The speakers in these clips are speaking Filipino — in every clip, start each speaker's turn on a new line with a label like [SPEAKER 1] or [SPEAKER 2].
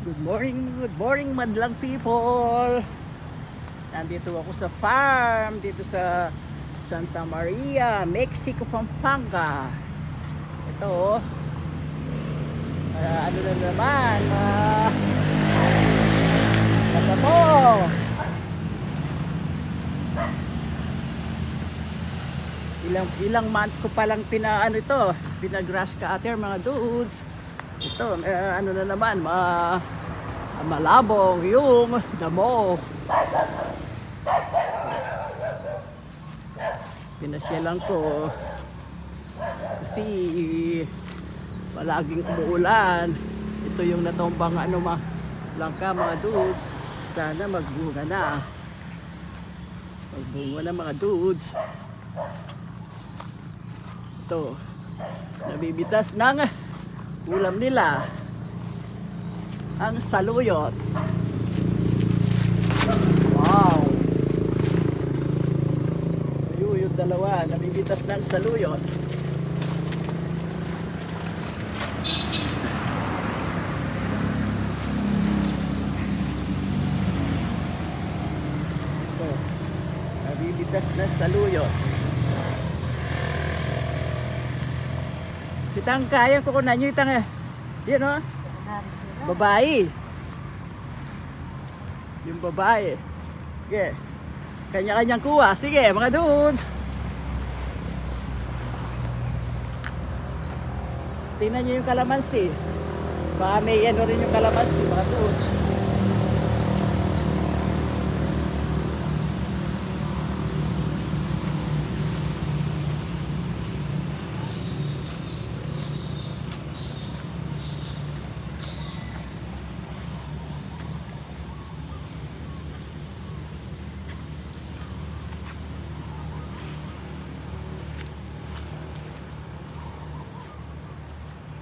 [SPEAKER 1] Good morning madlang people. Nandito ako sa farm, dito sa Santa Maria, Mexico, Pampanga. Ito, ano na naman, ano to? Ilang months ko palang pinagrass cutter mga dudes. Ito, ano na naman, malabong yung damo. Pinasyalan ko kasi palaging umuulan. Ito yung natombang langka mga dudes. Sana magbunga na. Magbunga na mga dudes. Ito, nabibitas ng ulam nila, ang saluyot. Wow, ayun yung dalawa, nabibitas ng saluyot. Ito, nabibitas ng saluyot. Itang kaya ko kunan nyo itang yun o, babae. Yung babae. Sige, kanya-kanyang kuha. Sige mga dudes, tingnan nyo yung kalamansi. Baka may ano rin yung kalamansi mga dudes.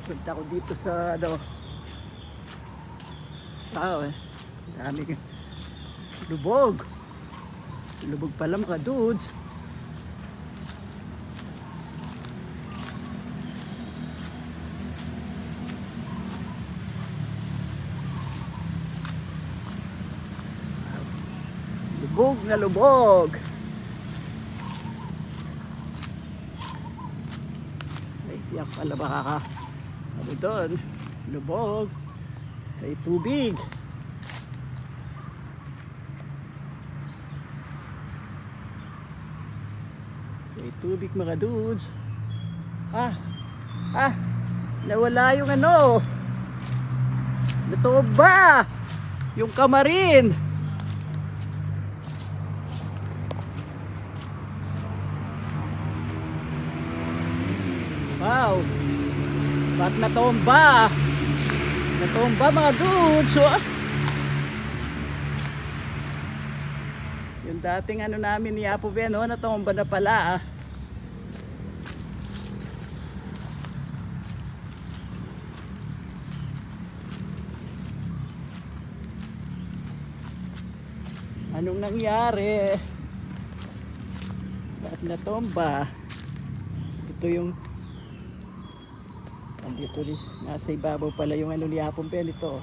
[SPEAKER 1] Punta ko dito sa dami lubog. Lubog pala mga dudes. Lubog na lubog. Ay, tiyak pala baka ano doon, lubog, may tubig. May tubig mga dudes. Nawala yung natumba yung kamarin. Wow, ba't natomba? Natomba mga dudes. Yung dating namin ni Apo Ben, natomba na pala. Anong nangyari? Ba't natomba? Ito yung andito rin, nasa ibabaw pala yung ni Apong Ben ito.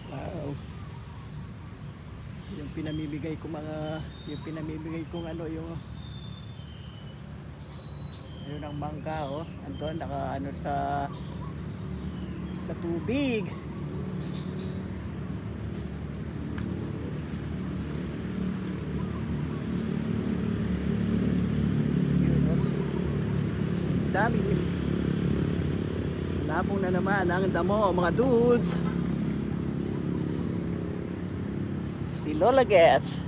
[SPEAKER 1] Wow, yung pinamimigay kong yung ng mangga andun naka sa tubig. Dami, labong na naman ang damo mga dudes. Si Lola Gets.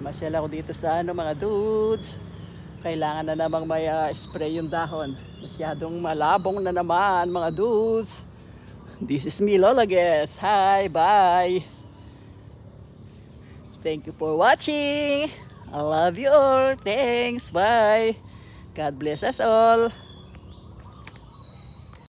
[SPEAKER 1] Namasyal ako dito sa mga dudes. Kailangan na namang may spray yung dahon. Masyadong malabong na naman mga dudes. This is me, Lola Gets. Hi, bye. Thank you for watching. I love you all. Thanks. Bye. God bless us all.